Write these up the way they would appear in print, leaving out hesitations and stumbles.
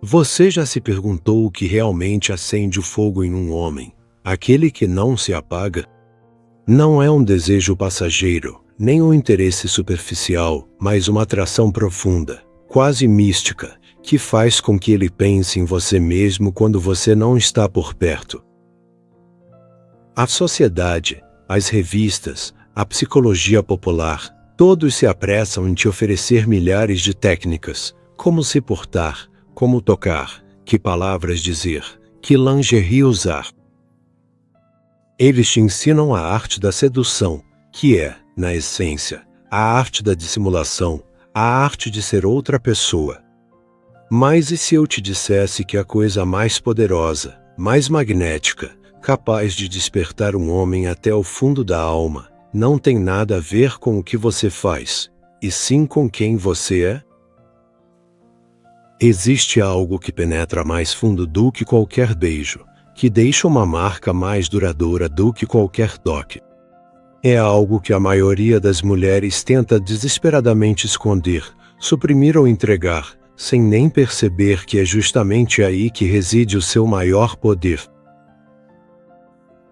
Você já se perguntou o que realmente acende o fogo em um homem? Aquele que não se apaga? Não é um desejo passageiro, nem um interesse superficial, mas uma atração profunda, quase mística, que faz com que ele pense em você mesmo quando você não está por perto. A sociedade, as revistas, a psicologia popular, todos se apressam em te oferecer milhares de técnicas, como se portar, como tocar, que palavras dizer, que lingerie usar. Eles te ensinam a arte da sedução, que é, na essência, a arte da dissimulação, a arte de ser outra pessoa. Mas e se eu te dissesse que a coisa mais poderosa, mais magnética, capaz de despertar um homem até o fundo da alma, não tem nada a ver com o que você faz, e sim com quem você é? Existe algo que penetra mais fundo do que qualquer beijo, que deixa uma marca mais duradoura do que qualquer toque. É algo que a maioria das mulheres tenta desesperadamente esconder, suprimir ou entregar, sem nem perceber que é justamente aí que reside o seu maior poder.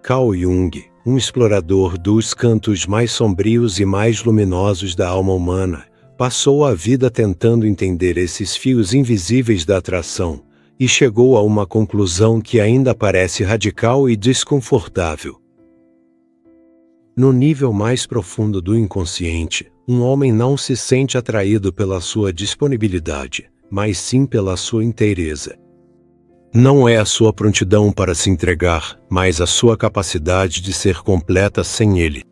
Carl Jung, um explorador dos cantos mais sombrios e mais luminosos da alma humana, passou a vida tentando entender esses fios invisíveis da atração, e chegou a uma conclusão que ainda parece radical e desconfortável. No nível mais profundo do inconsciente, um homem não se sente atraído pela sua disponibilidade, mas sim pela sua inteireza. Não é a sua prontidão para se entregar, mas a sua capacidade de ser completa sem ele.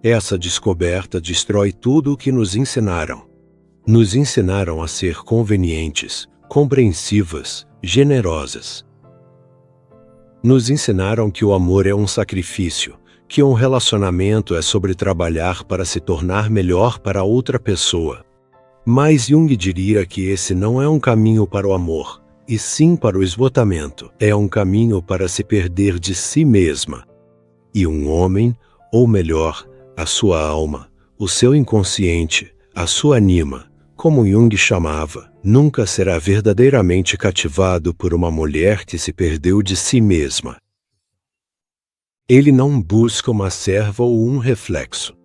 Essa descoberta destrói tudo o que nos ensinaram. Nos ensinaram a ser convenientes, compreensivas, generosas. Nos ensinaram que o amor é um sacrifício, que um relacionamento é sobre trabalhar para se tornar melhor para outra pessoa. Mas Jung diria que esse não é um caminho para o amor, e sim para o esgotamento. É um caminho para se perder de si mesma. E um homem, ou melhor, a sua alma, o seu inconsciente, a sua anima, como Jung chamava, nunca será verdadeiramente cativado por uma mulher que se perdeu de si mesma. Ele não busca uma serva ou um reflexo.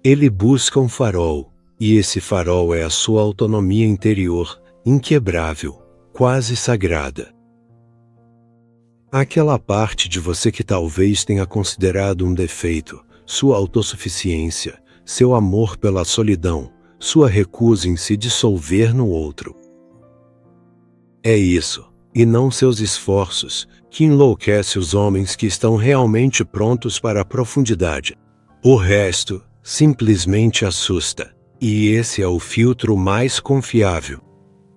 Ele busca um farol, e esse farol é a sua autonomia interior, inquebrável, quase sagrada. Aquela parte de você que talvez tenha considerado um defeito, sua autossuficiência, seu amor pela solidão, sua recusa em se dissolver no outro. É isso, e não seus esforços, que enlouquece os homens que estão realmente prontos para a profundidade. O resto, simplesmente assusta, e esse é o filtro mais confiável.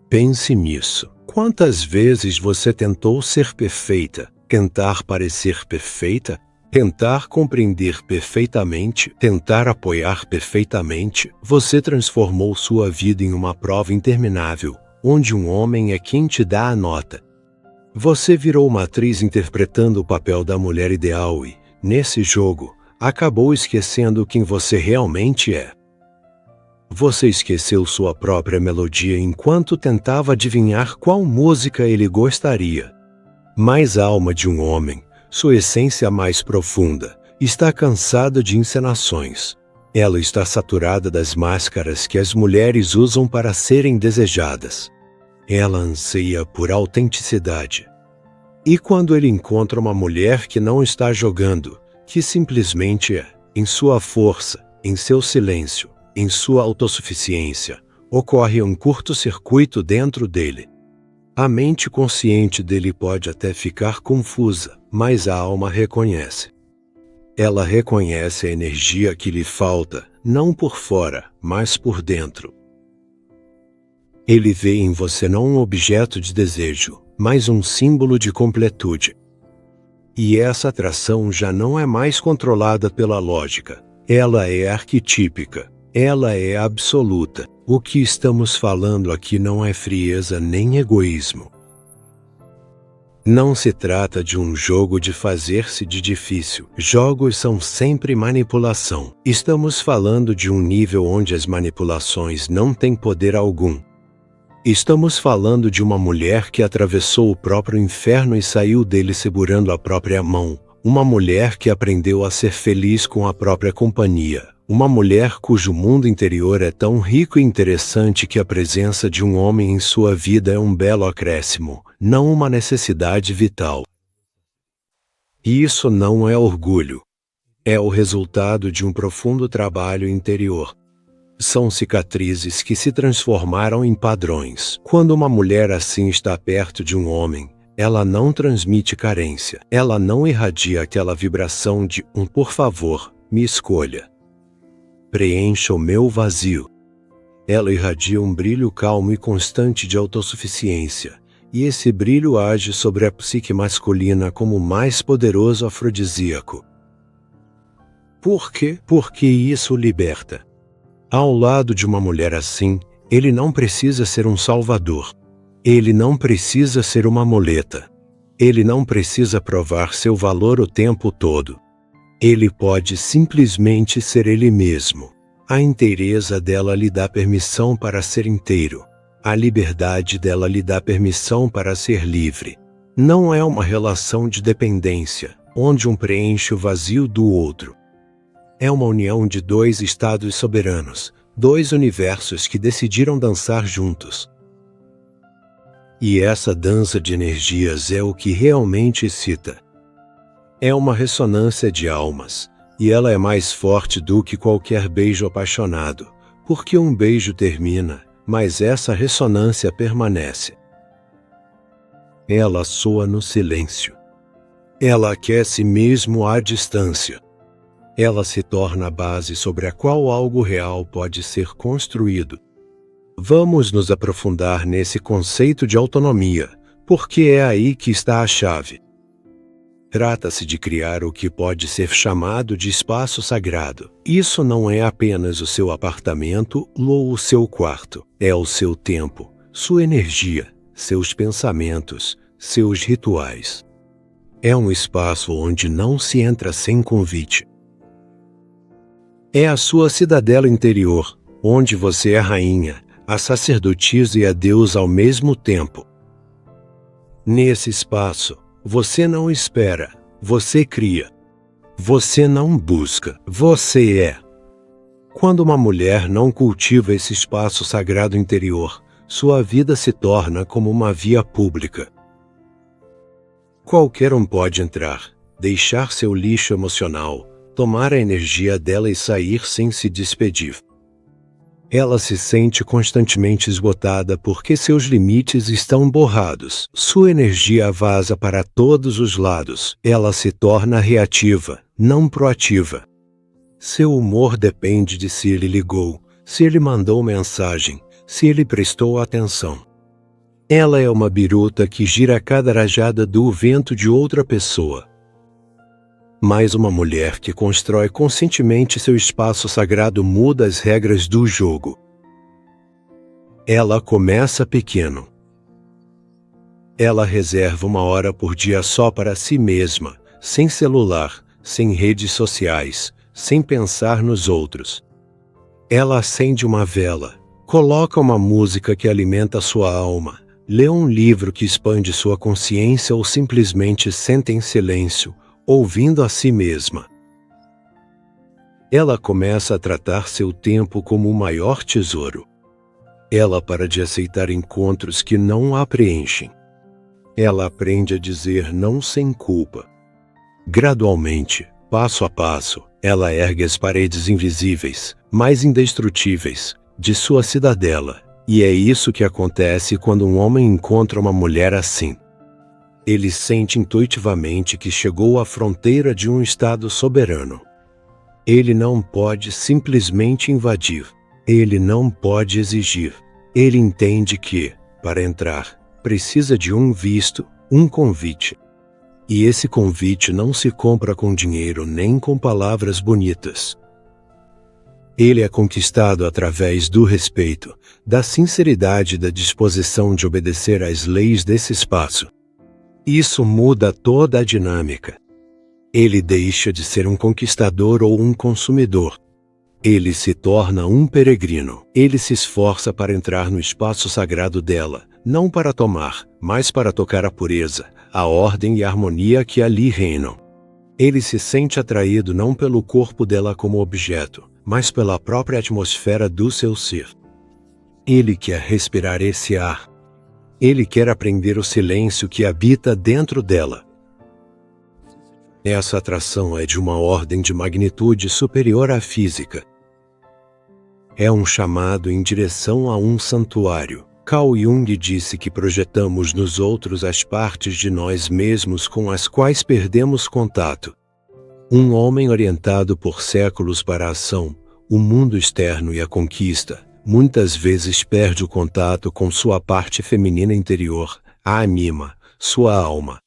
Pense nisso. Quantas vezes você tentou ser perfeita, tentar parecer perfeita, tentar compreender perfeitamente, tentar apoiar perfeitamente? Você transformou sua vida em uma prova interminável, onde um homem é quem te dá a nota. Você virou uma atriz interpretando o papel da mulher ideal e, nesse jogo, acabou esquecendo quem você realmente é. Você esqueceu sua própria melodia enquanto tentava adivinhar qual música ele gostaria. Mas a alma de um homem, sua essência mais profunda, está cansada de encenações. Ela está saturada das máscaras que as mulheres usam para serem desejadas. Ela anseia por autenticidade. E quando ele encontra uma mulher que não está jogando, que simplesmente é, em sua força, em seu silêncio, em sua autossuficiência, ocorre um curto-circuito dentro dele. A mente consciente dele pode até ficar confusa, mas a alma reconhece. Ela reconhece a energia que lhe falta, não por fora, mas por dentro. Ele vê em você não um objeto de desejo, mas um símbolo de completude. E essa atração já não é mais controlada pela lógica. Ela é arquetípica. Ela é absoluta. O que estamos falando aqui não é frieza nem egoísmo. Não se trata de um jogo de fazer-se de difícil. Jogos são sempre manipulação. Estamos falando de um nível onde as manipulações não têm poder algum. Estamos falando de uma mulher que atravessou o próprio inferno e saiu dele segurando a própria mão. Uma mulher que aprendeu a ser feliz com a própria companhia. Uma mulher cujo mundo interior é tão rico e interessante que a presença de um homem em sua vida é um belo acréscimo, não uma necessidade vital. E isso não é orgulho. É o resultado de um profundo trabalho interior. São cicatrizes que se transformaram em padrões. Quando uma mulher assim está perto de um homem, ela não transmite carência. Ela não irradia aquela vibração de por favor, me escolha. Preencha o meu vazio. Ela irradia um brilho calmo e constante de autossuficiência, e esse brilho age sobre a psique masculina como o mais poderoso afrodisíaco. Por quê? Porque isso o liberta. Ao lado de uma mulher assim, ele não precisa ser um salvador. Ele não precisa ser uma muleta. Ele não precisa provar seu valor o tempo todo. Ele pode simplesmente ser ele mesmo. A inteireza dela lhe dá permissão para ser inteiro. A liberdade dela lhe dá permissão para ser livre. Não é uma relação de dependência, onde um preenche o vazio do outro. É uma união de dois estados soberanos, dois universos que decidiram dançar juntos. E essa dança de energias é o que realmente excita. É uma ressonância de almas, e ela é mais forte do que qualquer beijo apaixonado, porque um beijo termina, mas essa ressonância permanece. Ela soa no silêncio. Ela aquece mesmo à distância. Ela se torna a base sobre a qual algo real pode ser construído. Vamos nos aprofundar nesse conceito de autonomia, porque é aí que está a chave. Trata-se de criar o que pode ser chamado de espaço sagrado. Isso não é apenas o seu apartamento ou o seu quarto. É o seu tempo, sua energia, seus pensamentos, seus rituais. É um espaço onde não se entra sem convite. É a sua cidadela interior, onde você é a rainha, a sacerdotisa e a deusa ao mesmo tempo. Nesse espaço, você não espera, você cria. Você não busca, você é. Quando uma mulher não cultiva esse espaço sagrado interior, sua vida se torna como uma via pública. Qualquer um pode entrar, deixar seu lixo emocional, tomar a energia dela e sair sem se despedir. Ela se sente constantemente esgotada porque seus limites estão borrados. Sua energia vaza para todos os lados. Ela se torna reativa, não proativa. Seu humor depende de se ele ligou, se ele mandou mensagem, se ele prestou atenção. Ela é uma biruta que gira a cada rajada do vento de outra pessoa. Mas uma mulher que constrói conscientemente seu espaço sagrado muda as regras do jogo. Ela começa pequeno. Ela reserva 1 hora por dia só para si mesma, sem celular, sem redes sociais, sem pensar nos outros. Ela acende uma vela, coloca uma música que alimenta sua alma, lê um livro que expande sua consciência ou simplesmente senta em silêncio, ouvindo a si mesma. Ela começa a tratar seu tempo como o maior tesouro. Ela para de aceitar encontros que não a preenchem. Ela aprende a dizer não sem culpa. Gradualmente, passo a passo, ela ergue as paredes invisíveis, mas indestrutíveis, de sua cidadela, e é isso que acontece quando um homem encontra uma mulher assim. Ele sente intuitivamente que chegou à fronteira de um estado soberano. Ele não pode simplesmente invadir. Ele não pode exigir. Ele entende que, para entrar, precisa de um visto, um convite. E esse convite não se compra com dinheiro nem com palavras bonitas. Ele é conquistado através do respeito, da sinceridade e da disposição de obedecer às leis desse espaço. Isso muda toda a dinâmica. Ele deixa de ser um conquistador ou um consumidor. Ele se torna um peregrino. Ele se esforça para entrar no espaço sagrado dela, não para tomar, mas para tocar a pureza, a ordem e a harmonia que ali reinam. Ele se sente atraído não pelo corpo dela como objeto, mas pela própria atmosfera do seu ser. Ele quer respirar esse ar. Ele quer aprender o silêncio que habita dentro dela. Essa atração é de uma ordem de magnitude superior à física. É um chamado em direção a um santuário. Carl Jung disse que projetamos nos outros as partes de nós mesmos com as quais perdemos contato. Um homem orientado por séculos para a ação, o mundo externo e a conquista, muitas vezes perde o contato com sua parte feminina interior, a anima, sua alma.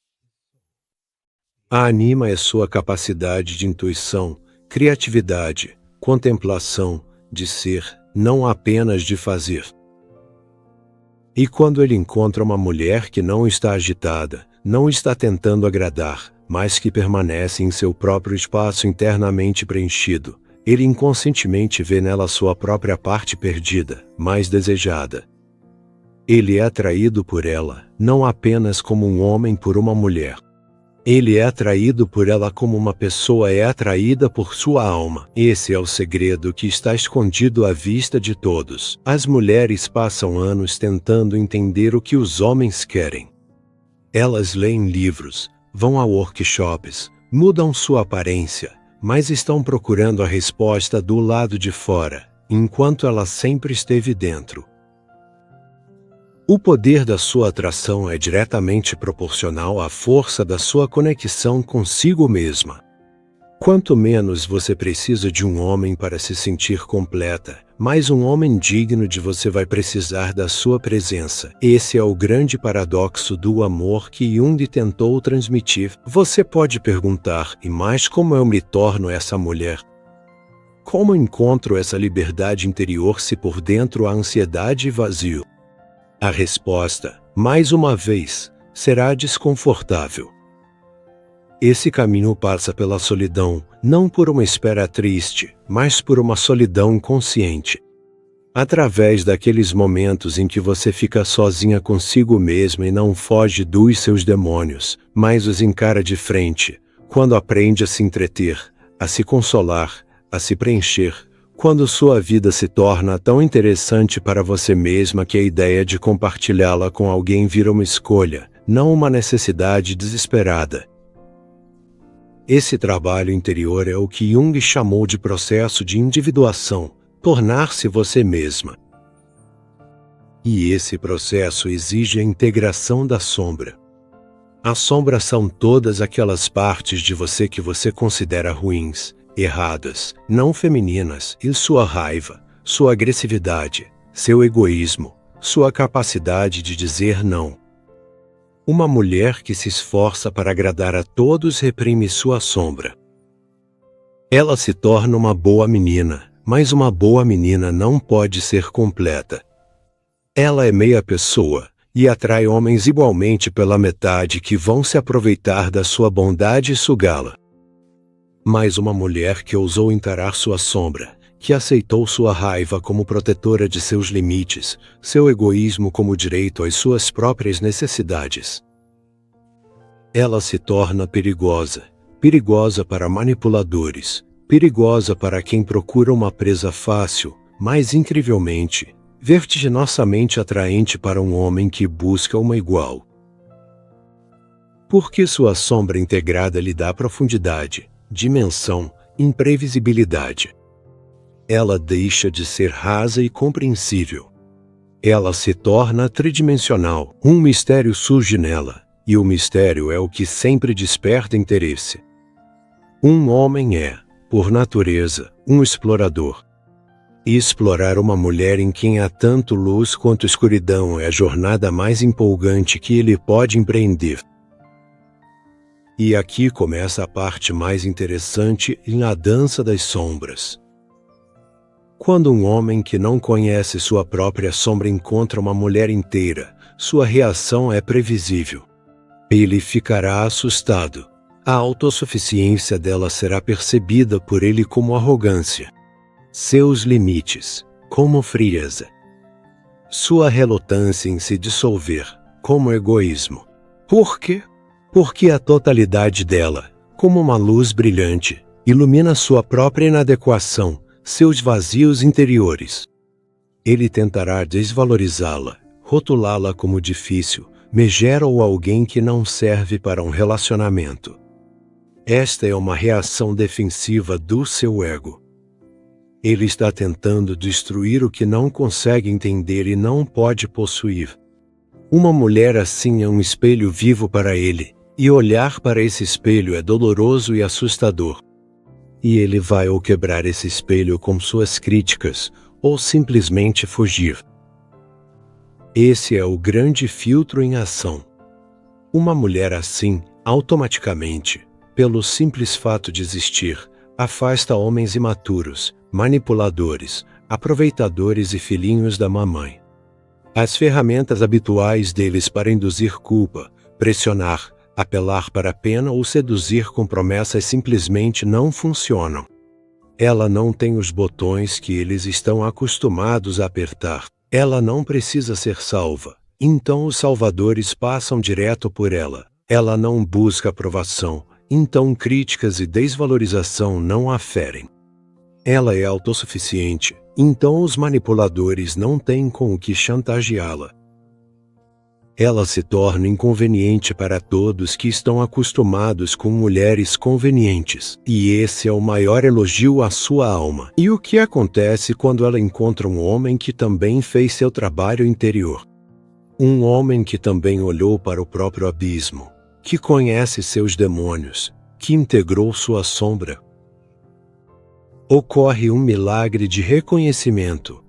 A anima é sua capacidade de intuição, criatividade, contemplação, de ser, não apenas de fazer. E quando ele encontra uma mulher que não está agitada, não está tentando agradar, mas que permanece em seu próprio espaço internamente preenchido, ele inconscientemente vê nela sua própria parte perdida, mais desejada. Ele é atraído por ela, não apenas como um homem por uma mulher. Ele é atraído por ela como uma pessoa é atraída por sua alma. Esse é o segredo que está escondido à vista de todos. As mulheres passam anos tentando entender o que os homens querem. Elas leem livros, vão a workshops, mudam sua aparência, mas estão procurando a resposta do lado de fora, enquanto ela sempre esteve dentro. O poder da sua atração é diretamente proporcional à força da sua conexão consigo mesma. Quanto menos você precisa de um homem para se sentir completa, mais um homem digno de você vai precisar da sua presença. Esse é o grande paradoxo do amor que Jung tentou transmitir. Você pode perguntar, e mais como eu me torno essa mulher? Como encontro essa liberdade interior se por dentro há ansiedade e vazio? A resposta, mais uma vez, será desconfortável. Esse caminho passa pela solidão, não por uma espera triste, mas por uma solidão consciente. Através daqueles momentos em que você fica sozinha consigo mesma e não foge dos seus demônios, mas os encara de frente, quando aprende a se entreter, a se consolar, a se preencher, quando sua vida se torna tão interessante para você mesma que a ideia de compartilhá-la com alguém vira uma escolha, não uma necessidade desesperada. Esse trabalho interior é o que Jung chamou de processo de individuação, tornar-se você mesma. E esse processo exige a integração da sombra. A sombra são todas aquelas partes de você que você considera ruins, erradas, não femininas, e sua raiva, sua agressividade, seu egoísmo, sua capacidade de dizer não. Uma mulher que se esforça para agradar a todos reprime sua sombra. Ela se torna uma boa menina, mas uma boa menina não pode ser completa. Ela é meia pessoa, e atrai homens igualmente pela metade que vão se aproveitar da sua bondade e sugá-la. Mas uma mulher que ousou encarar sua sombra, que aceitou sua raiva como protetora de seus limites, seu egoísmo como direito às suas próprias necessidades. Ela se torna perigosa, perigosa para manipuladores, perigosa para quem procura uma presa fácil, mas incrivelmente, vertiginosamente atraente para um homem que busca uma igual. Porque sua sombra integrada lhe dá profundidade, dimensão, imprevisibilidade. Ela deixa de ser rasa e compreensível. Ela se torna tridimensional. Um mistério surge nela, e o mistério é o que sempre desperta interesse. Um homem é, por natureza, um explorador. E explorar uma mulher em quem há tanto luz quanto escuridão é a jornada mais empolgante que ele pode empreender. E aqui começa a parte mais interessante na dança das sombras. Quando um homem que não conhece sua própria sombra encontra uma mulher inteira, sua reação é previsível. Ele ficará assustado. A autossuficiência dela será percebida por ele como arrogância. Seus limites, como frieza. Sua relutância em se dissolver, como egoísmo. Por quê? Porque a totalidade dela, como uma luz brilhante, ilumina sua própria inadequação, seus vazios interiores. Ele tentará desvalorizá-la, rotulá-la como difícil, megera ou alguém que não serve para um relacionamento. Esta é uma reação defensiva do seu ego. Ele está tentando destruir o que não consegue entender e não pode possuir. Uma mulher assim é um espelho vivo para ele, e olhar para esse espelho é doloroso e assustador. E ele vai ou quebrar esse espelho com suas críticas, ou simplesmente fugir. Esse é o grande filtro em ação. Uma mulher assim, automaticamente, pelo simples fato de existir, afasta homens imaturos, manipuladores, aproveitadores e filhinhos da mamãe. As ferramentas habituais deles para induzir culpa, pressionar, apelar para a pena ou seduzir com promessas simplesmente não funcionam. Ela não tem os botões que eles estão acostumados a apertar. Ela não precisa ser salva, então os salvadores passam direto por ela. Ela não busca aprovação, então críticas e desvalorização não a ferem. Ela é autossuficiente, então os manipuladores não têm com o que chantageá-la. Ela se torna inconveniente para todos que estão acostumados com mulheres convenientes, e esse é o maior elogio à sua alma. E o que acontece quando ela encontra um homem que também fez seu trabalho interior? Um homem que também olhou para o próprio abismo, que conhece seus demônios, que integrou sua sombra. Ocorre um milagre de reconhecimento.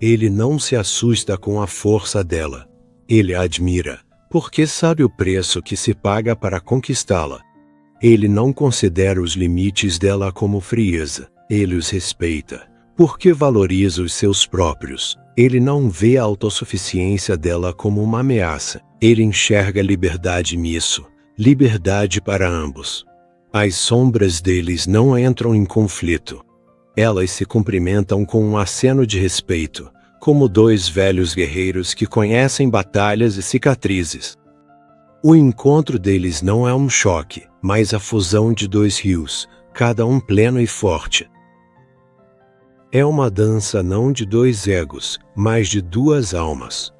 Ele não se assusta com a força dela. Ele a admira, porque sabe o preço que se paga para conquistá-la. Ele não considera os limites dela como frieza. Ele os respeita, porque valoriza os seus próprios. Ele não vê a autossuficiência dela como uma ameaça. Ele enxerga liberdade nisso, liberdade para ambos. As sombras deles não entram em conflito. Elas se cumprimentam com um aceno de respeito, como dois velhos guerreiros que conhecem batalhas e cicatrizes. O encontro deles não é um choque, mas a fusão de dois rios, cada um pleno e forte. É uma dança não de dois egos, mas de duas almas.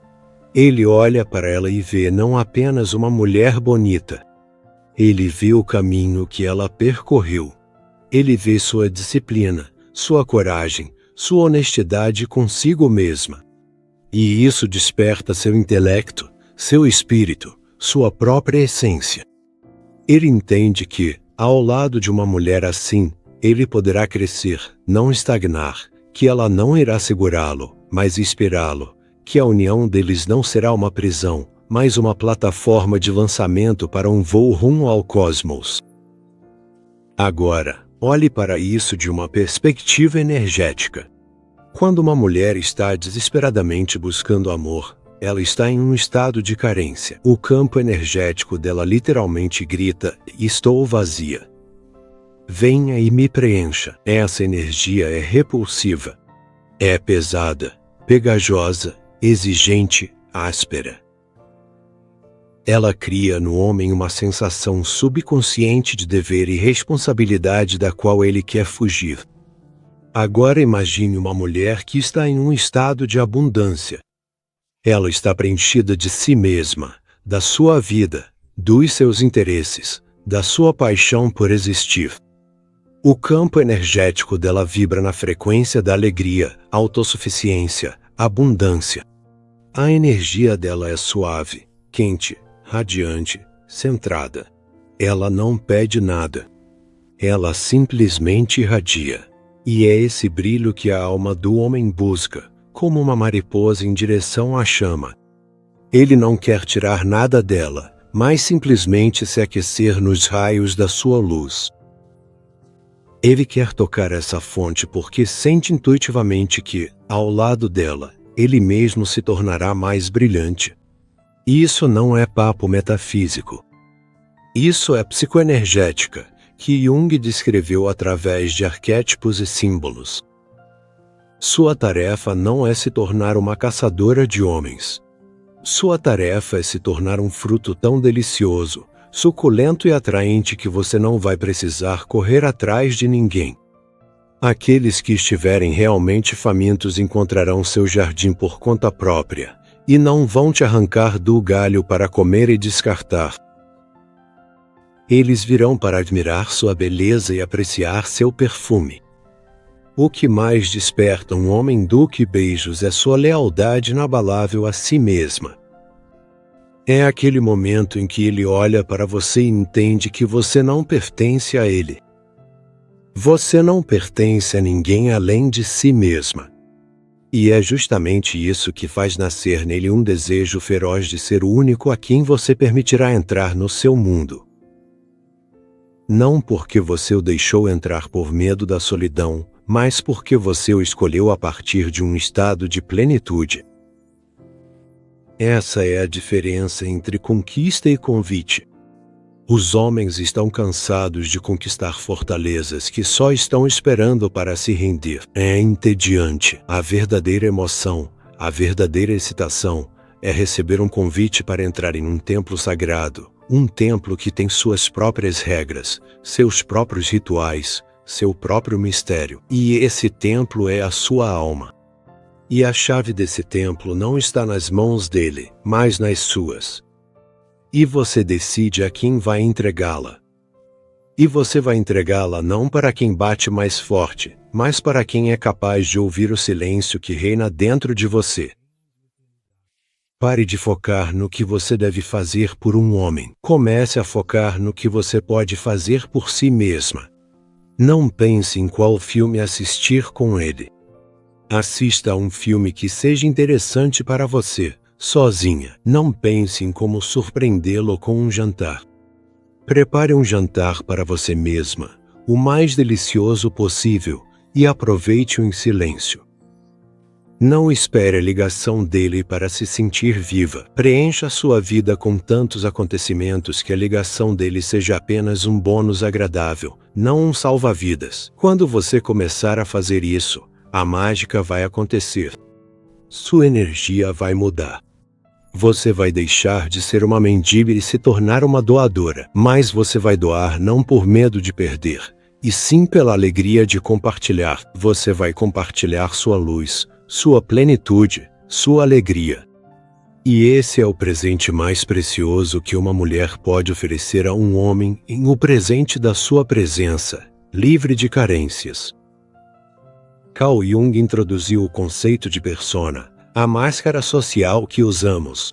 Ele olha para ela e vê não apenas uma mulher bonita. Ele vê o caminho que ela percorreu. Ele vê sua disciplina, sua coragem, sua honestidade consigo mesma. E isso desperta seu intelecto, seu espírito, sua própria essência. Ele entende que, ao lado de uma mulher assim, ele poderá crescer, não estagnar, que ela não irá segurá-lo, mas inspirá-lo, que a união deles não será uma prisão, mas uma plataforma de lançamento para um voo rumo ao cosmos. Agora, olhe para isso de uma perspectiva energética. Quando uma mulher está desesperadamente buscando amor, ela está em um estado de carência. O campo energético dela literalmente grita: estou vazia. Venha e me preencha. Essa energia é repulsiva. É pesada, pegajosa, exigente, áspera. Ela cria no homem uma sensação subconsciente de dever e responsabilidade da qual ele quer fugir. Agora imagine uma mulher que está em um estado de abundância. Ela está preenchida de si mesma, da sua vida, dos seus interesses, da sua paixão por existir. O campo energético dela vibra na frequência da alegria, autossuficiência, abundância. A energia dela é suave, quente, radiante, centrada. Ela não pede nada. Ela simplesmente irradia. E é esse brilho que a alma do homem busca, como uma mariposa em direção à chama. Ele não quer tirar nada dela, mas simplesmente se aquecer nos raios da sua luz. Ele quer tocar essa fonte porque sente intuitivamente que, ao lado dela, ele mesmo se tornará mais brilhante. Isso não é papo metafísico. Isso é psicoenergética, que Jung descreveu através de arquétipos e símbolos. Sua tarefa não é se tornar uma caçadora de homens. Sua tarefa é se tornar um fruto tão delicioso, suculento e atraente que você não vai precisar correr atrás de ninguém. Aqueles que estiverem realmente famintos encontrarão seu jardim por conta própria, e não vão te arrancar do galho para comer e descartar. Eles virão para admirar sua beleza e apreciar seu perfume. O que mais desperta um homem do que beijos é sua lealdade inabalável a si mesma. É aquele momento em que ele olha para você e entende que você não pertence a ele. Você não pertence a ninguém além de si mesma. E é justamente isso que faz nascer nele um desejo feroz de ser o único a quem você permitirá entrar no seu mundo. Não porque você o deixou entrar por medo da solidão, mas porque você o escolheu a partir de um estado de plenitude. Essa é a diferença entre conquista e convite. Os homens estão cansados de conquistar fortalezas que só estão esperando para se render. É entediante. A verdadeira emoção, a verdadeira excitação, é receber um convite para entrar em um templo sagrado, um templo que tem suas próprias regras, seus próprios rituais, seu próprio mistério. E esse templo é a sua alma. E a chave desse templo não está nas mãos dele, mas nas suas. E você decide a quem vai entregá-la. E você vai entregá-la não para quem bate mais forte, mas para quem é capaz de ouvir o silêncio que reina dentro de você. Pare de focar no que você deve fazer por um homem. Comece a focar no que você pode fazer por si mesma. Não pense em qual filme assistir com ele. Assista a um filme que seja interessante para você. Sozinha, não pense em como surpreendê-lo com um jantar. Prepare um jantar para você mesma, o mais delicioso possível, e aproveite-o em silêncio. Não espere a ligação dele para se sentir viva. Preencha sua vida com tantos acontecimentos que a ligação dele seja apenas um bônus agradável, não um salva-vidas. Quando você começar a fazer isso, a mágica vai acontecer. Sua energia vai mudar. Você vai deixar de ser uma mendiga e se tornar uma doadora, mas você vai doar não por medo de perder, e sim pela alegria de compartilhar. Você vai compartilhar sua luz, sua plenitude, sua alegria. E esse é o presente mais precioso que uma mulher pode oferecer a um homem, em o presente da sua presença, livre de carências. Carl Jung introduziu o conceito de persona, a máscara social que usamos.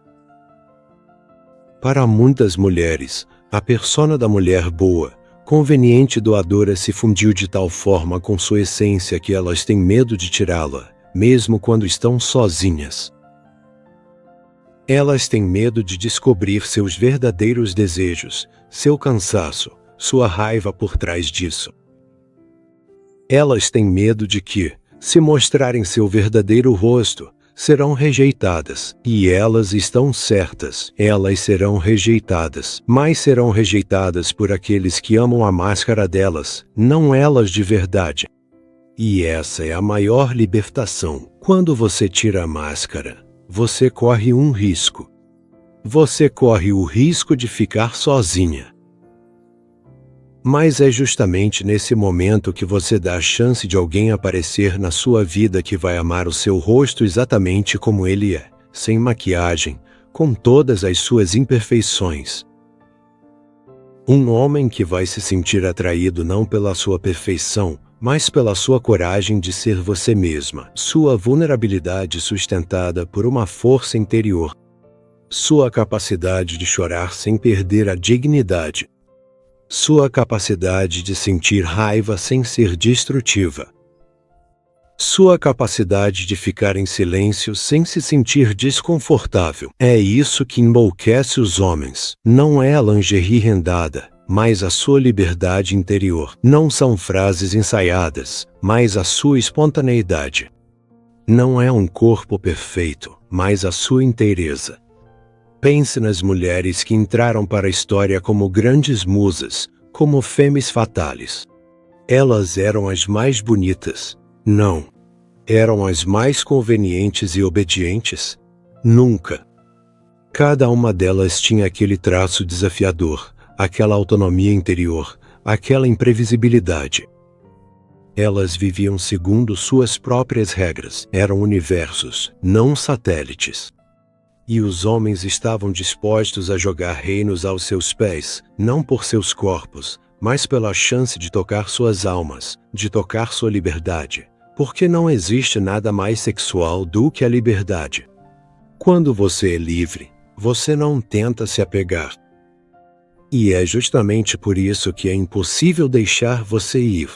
Para muitas mulheres, a persona da mulher boa, conveniente e doadora se fundiu de tal forma com sua essência que elas têm medo de tirá-la, mesmo quando estão sozinhas. Elas têm medo de descobrir seus verdadeiros desejos, seu cansaço, sua raiva por trás disso. Elas têm medo de que, se mostrarem seu verdadeiro rosto, serão rejeitadas, e elas estão certas. Elas serão rejeitadas, mas serão rejeitadas por aqueles que amam a máscara delas, não elas de verdade. E essa é a maior libertação. Quando você tira a máscara, você corre um risco. Você corre o risco de ficar sozinha. Mas é justamente nesse momento que você dá a chance de alguém aparecer na sua vida que vai amar o seu rosto exatamente como ele é, sem maquiagem, com todas as suas imperfeições. Um homem que vai se sentir atraído não pela sua perfeição, mas pela sua coragem de ser você mesma, sua vulnerabilidade sustentada por uma força interior, sua capacidade de chorar sem perder a dignidade, sua capacidade de sentir raiva sem ser destrutiva, sua capacidade de ficar em silêncio sem se sentir desconfortável. É isso que enlouquece os homens. Não é a lingerie rendada, mas a sua liberdade interior. Não são frases ensaiadas, mas a sua espontaneidade. Não é um corpo perfeito, mas a sua inteireza. Pense nas mulheres que entraram para a história como grandes musas, como femmes fatales. Elas eram as mais bonitas? Não. eram as mais convenientes e obedientes? Nunca. Cada uma delas tinha aquele traço desafiador, aquela autonomia interior, aquela imprevisibilidade. Elas viviam segundo suas próprias regras, eram universos, não satélites. E os homens estavam dispostos a jogar reinos aos seus pés, não por seus corpos, mas pela chance de tocar suas almas, de tocar sua liberdade, porque não existe nada mais sexual do que a liberdade. Quando você é livre, você não tenta se apegar. E é justamente por isso que é impossível deixar você ir.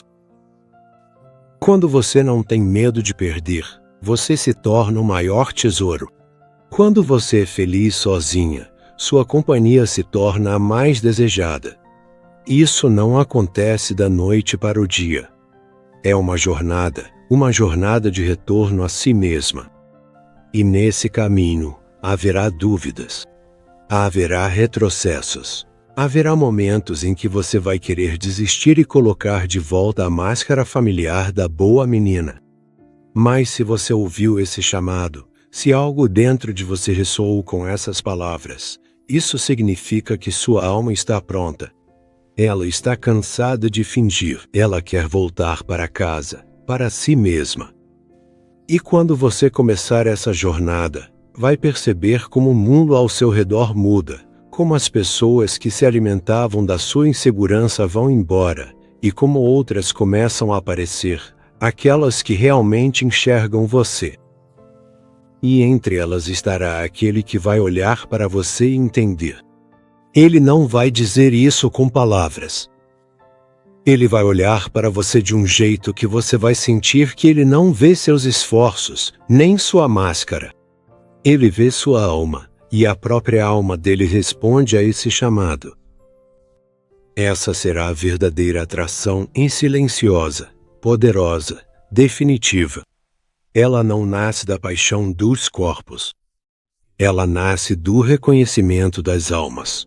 Quando você não tem medo de perder, você se torna o maior tesouro. Quando você é feliz sozinha, sua companhia se torna a mais desejada. Isso não acontece da noite para o dia. É uma jornada de retorno a si mesma. E nesse caminho, haverá dúvidas. Haverá retrocessos. Haverá momentos em que você vai querer desistir e colocar de volta a máscara familiar da boa menina. Mas se você ouviu esse chamado, se algo dentro de você ressoou com essas palavras, isso significa que sua alma está pronta. Ela está cansada de fingir, ela quer voltar para casa, para si mesma. E quando você começar essa jornada, vai perceber como o mundo ao seu redor muda, como as pessoas que se alimentavam da sua insegurança vão embora, e como outras começam a aparecer, aquelas que realmente enxergam você. E entre elas estará aquele que vai olhar para você e entender. Ele não vai dizer isso com palavras. Ele vai olhar para você de um jeito que você vai sentir que ele não vê seus esforços, nem sua máscara. Ele vê sua alma, e a própria alma dele responde a esse chamado. Essa será a verdadeira atração silenciosa, poderosa, definitiva. Ela não nasce da paixão dos corpos. Ela nasce do reconhecimento das almas.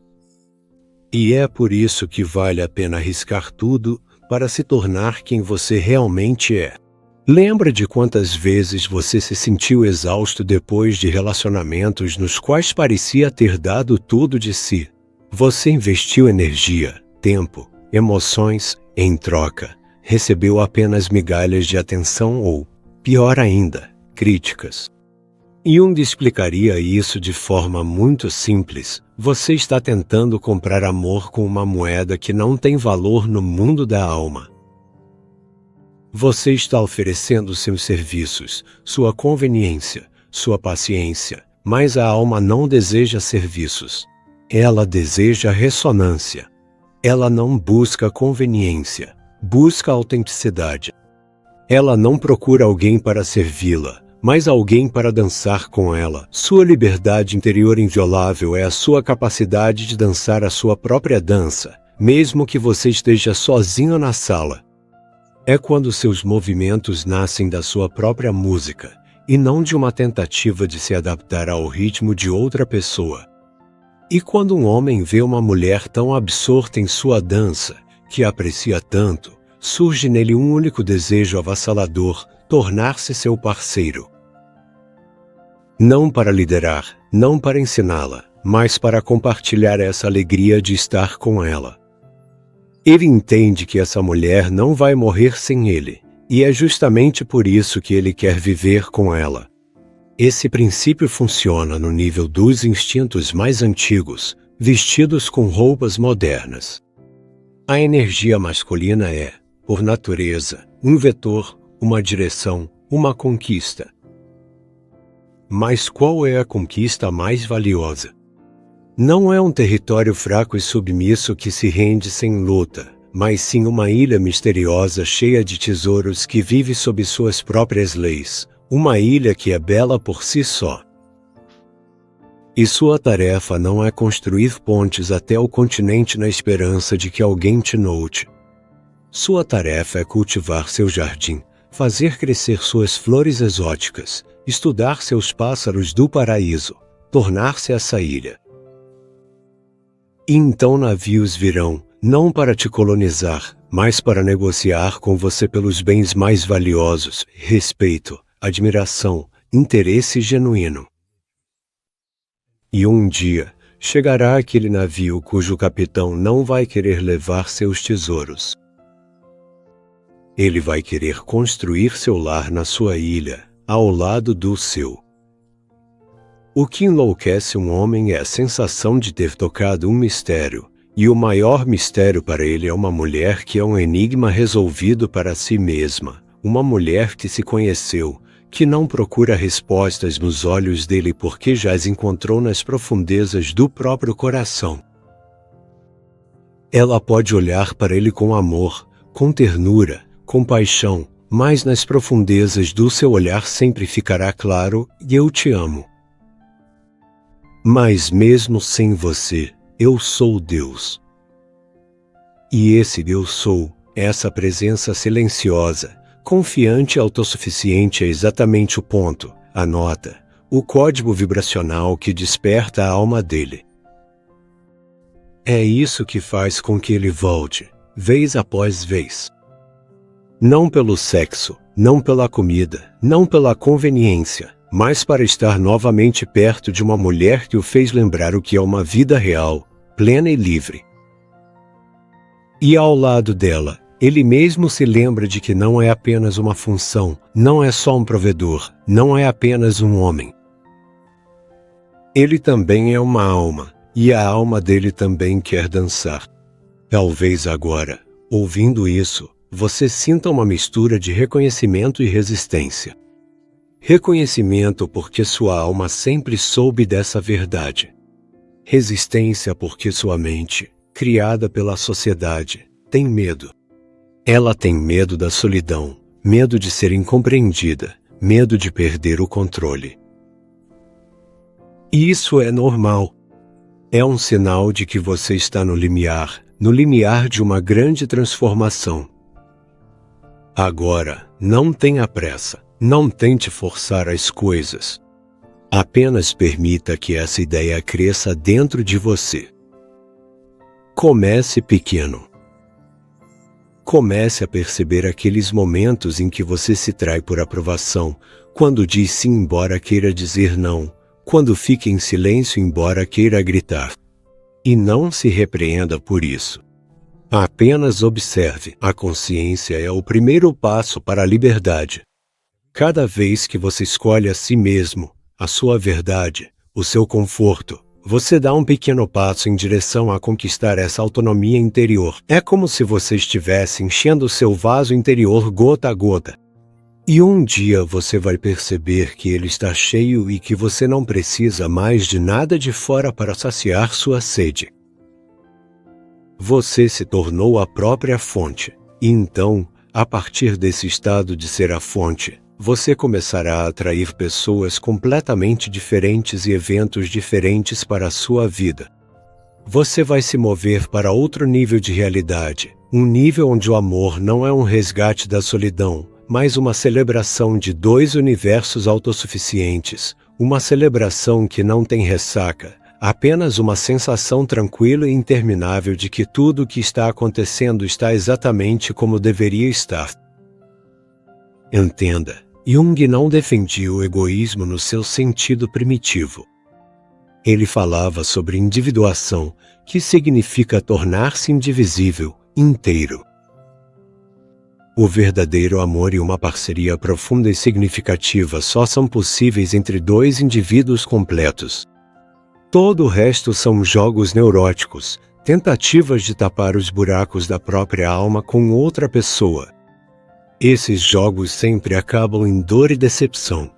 E é por isso que vale a pena arriscar tudo para se tornar quem você realmente é. Lembra de quantas vezes você se sentiu exausto depois de relacionamentos nos quais parecia ter dado tudo de si? Você investiu energia, tempo, emoções, em troca, recebeu apenas migalhas de atenção ou, pior ainda, críticas. Jung explicaria isso de forma muito simples. Você está tentando comprar amor com uma moeda que não tem valor no mundo da alma. Você está oferecendo seus serviços, sua conveniência, sua paciência, mas a alma não deseja serviços. Ela deseja ressonância. Ela não busca conveniência, busca autenticidade. Ela não procura alguém para servi-la, mas alguém para dançar com ela. Sua liberdade interior inviolável é a sua capacidade de dançar a sua própria dança, mesmo que você esteja sozinho na sala. É quando seus movimentos nascem da sua própria música, e não de uma tentativa de se adaptar ao ritmo de outra pessoa. E quando um homem vê uma mulher tão absorta em sua dança, que a aprecia tanto, surge nele um único desejo avassalador: tornar-se seu parceiro. Não para liderar, não para ensiná-la, mas para compartilhar essa alegria de estar com ela. Ele entende que essa mulher não vai morrer sem ele, e é justamente por isso que ele quer viver com ela. Esse princípio funciona no nível dos instintos mais antigos, vestidos com roupas modernas. A energia masculina é, por natureza, um vetor, uma direção, uma conquista. Mas qual é a conquista mais valiosa? Não é um território fraco e submisso que se rende sem luta, mas sim uma ilha misteriosa cheia de tesouros que vive sob suas próprias leis, uma ilha que é bela por si só. E sua tarefa não é construir pontes até o continente na esperança de que alguém te note. Sua tarefa é cultivar seu jardim, fazer crescer suas flores exóticas, estudar seus pássaros do paraíso, tornar-se essa ilha. E então navios virão, não para te colonizar, mas para negociar com você pelos bens mais valiosos: respeito, admiração, interesse genuíno. E um dia, chegará aquele navio cujo capitão não vai querer levar seus tesouros. Ele vai querer construir seu lar na sua ilha, ao lado do seu. O que enlouquece um homem é a sensação de ter tocado um mistério, e o maior mistério para ele é uma mulher que é um enigma resolvido para si mesma, uma mulher que se conheceu, que não procura respostas nos olhos dele porque já as encontrou nas profundezas do próprio coração. Ela pode olhar para ele com amor, com ternura, com paixão, mas nas profundezas do seu olhar sempre ficará claro: eu te amo. Mas mesmo sem você, eu sou Deus. E esse eu sou, essa presença silenciosa, confiante e autossuficiente é exatamente o ponto, a nota, o código vibracional que desperta a alma dele. É isso que faz com que ele volte, vez após vez. Não pelo sexo, não pela comida, não pela conveniência, mas para estar novamente perto de uma mulher que o fez lembrar o que é uma vida real, plena e livre. E ao lado dela, ele mesmo se lembra de que não é apenas uma função, não é só um provedor, não é apenas um homem. Ele também é uma alma, e a alma dele também quer dançar. Talvez agora, ouvindo isso, você sinta uma mistura de reconhecimento e resistência. Reconhecimento porque sua alma sempre soube dessa verdade. Resistência porque sua mente, criada pela sociedade, tem medo. Ela tem medo da solidão, medo de ser incompreendida, medo de perder o controle. E isso é normal. É um sinal de que você está no limiar de uma grande transformação. Agora, não tenha pressa, não tente forçar as coisas. Apenas permita que essa ideia cresça dentro de você. Comece pequeno. Comece a perceber aqueles momentos em que você se trai por aprovação, quando diz sim embora queira dizer não, quando fica em silêncio embora queira gritar. E não se repreenda por isso. Apenas observe. A consciência é o primeiro passo para a liberdade. Cada vez que você escolhe a si mesmo, a sua verdade, o seu conforto, você dá um pequeno passo em direção a conquistar essa autonomia interior. É como se você estivesse enchendo o seu vaso interior gota a gota. E um dia você vai perceber que ele está cheio e que você não precisa mais de nada de fora para saciar sua sede. Você se tornou a própria fonte, e então, a partir desse estado de ser a fonte, você começará a atrair pessoas completamente diferentes e eventos diferentes para a sua vida. Você vai se mover para outro nível de realidade, um nível onde o amor não é um resgate da solidão, mas uma celebração de dois universos autossuficientes, uma celebração que não tem ressaca, apenas uma sensação tranquila e interminável de que tudo o que está acontecendo está exatamente como deveria estar. Entenda, Jung não defendia o egoísmo no seu sentido primitivo. Ele falava sobre individuação, que significa tornar-se indivisível, inteiro. O verdadeiro amor e uma parceria profunda e significativa só são possíveis entre dois indivíduos completos. Todo o resto são jogos neuróticos, tentativas de tapar os buracos da própria alma com outra pessoa. Esses jogos sempre acabam em dor e decepção.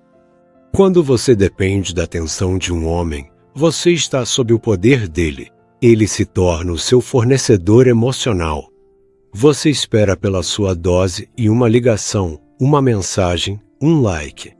Quando você depende da atenção de um homem, você está sob o poder dele. Ele se torna o seu fornecedor emocional. Você espera pela sua dose e uma ligação, uma mensagem, um like.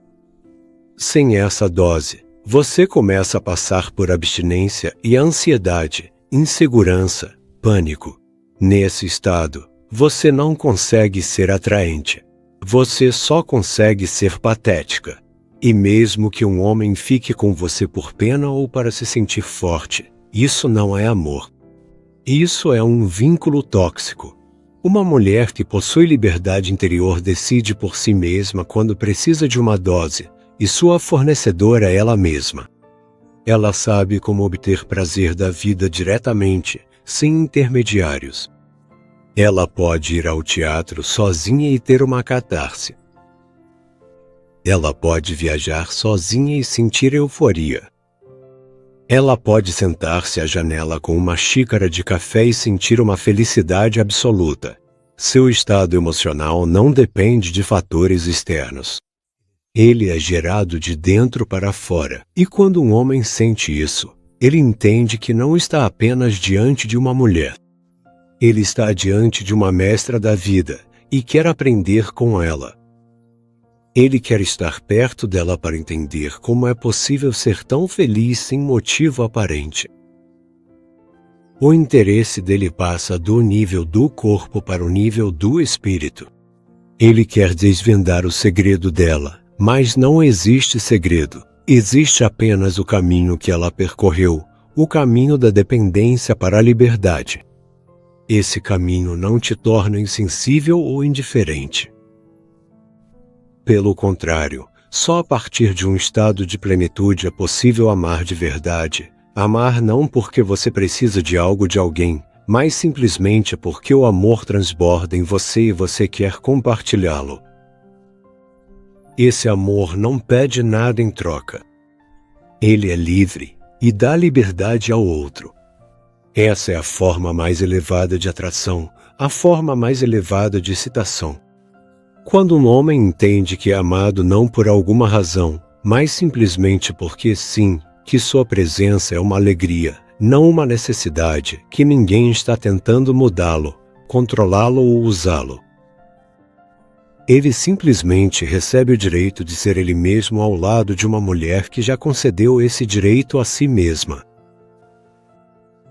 Sem essa dose, você começa a passar por abstinência e ansiedade, insegurança, pânico. Nesse estado, você não consegue ser atraente. Você só consegue ser patética. E mesmo que um homem fique com você por pena ou para se sentir forte, isso não é amor. Isso é um vínculo tóxico. Uma mulher que possui liberdade interior decide por si mesma quando precisa de uma dose, e sua fornecedora é ela mesma. Ela sabe como obter prazer da vida diretamente, sem intermediários. Ela pode ir ao teatro sozinha e ter uma catarse. Ela pode viajar sozinha e sentir euforia. Ela pode sentar-se à janela com uma xícara de café e sentir uma felicidade absoluta. Seu estado emocional não depende de fatores externos. Ele é gerado de dentro para fora. E quando um homem sente isso, ele entende que não está apenas diante de uma mulher. Ele está diante de uma mestra da vida e quer aprender com ela. Ele quer estar perto dela para entender como é possível ser tão feliz sem motivo aparente. O interesse dele passa do nível do corpo para o nível do espírito. Ele quer desvendar o segredo dela, mas não existe segredo. Existe apenas o caminho que ela percorreu, o caminho da dependência para a liberdade. Esse caminho não te torna insensível ou indiferente. Pelo contrário, só a partir de um estado de plenitude é possível amar de verdade. Amar não porque você precisa de algo de alguém, mas simplesmente porque o amor transborda em você e você quer compartilhá-lo. Esse amor não pede nada em troca. Ele é livre e dá liberdade ao outro. Essa é a forma mais elevada de atração, a forma mais elevada de excitação. Quando um homem entende que é amado não por alguma razão, mas simplesmente porque sim, que sua presença é uma alegria, não uma necessidade, que ninguém está tentando mudá-lo, controlá-lo ou usá-lo. Ele simplesmente recebe o direito de ser ele mesmo ao lado de uma mulher que já concedeu esse direito a si mesma.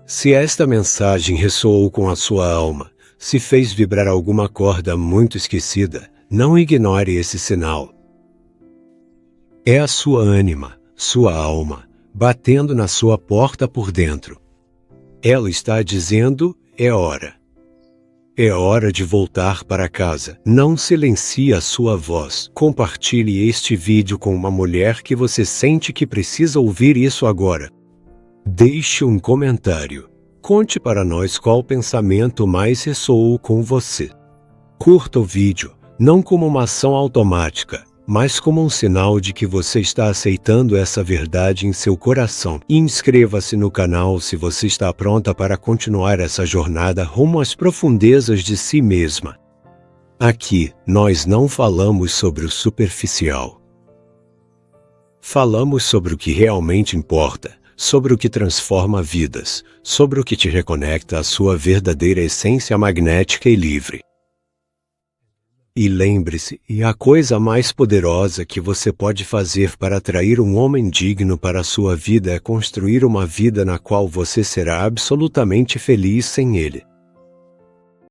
Se esta mensagem ressoou com a sua alma, se fez vibrar alguma corda muito esquecida, não ignore esse sinal. É a sua ânima, sua alma, batendo na sua porta por dentro. Ela está dizendo, é hora. É hora de voltar para casa. Não silencie a sua voz. Compartilhe este vídeo com uma mulher que você sente que precisa ouvir isso agora. Deixe um comentário. Conte para nós qual pensamento mais ressoou com você. Curta o vídeo, não como uma ação automática, mas como um sinal de que você está aceitando essa verdade em seu coração. E inscreva-se no canal se você está pronta para continuar essa jornada rumo às profundezas de si mesma. Aqui, nós não falamos sobre o superficial. Falamos sobre o que realmente importa, sobre o que transforma vidas, sobre o que te reconecta à sua verdadeira essência magnética e livre. E lembre-se, a coisa mais poderosa que você pode fazer para atrair um homem digno para a sua vida é construir uma vida na qual você será absolutamente feliz sem ele.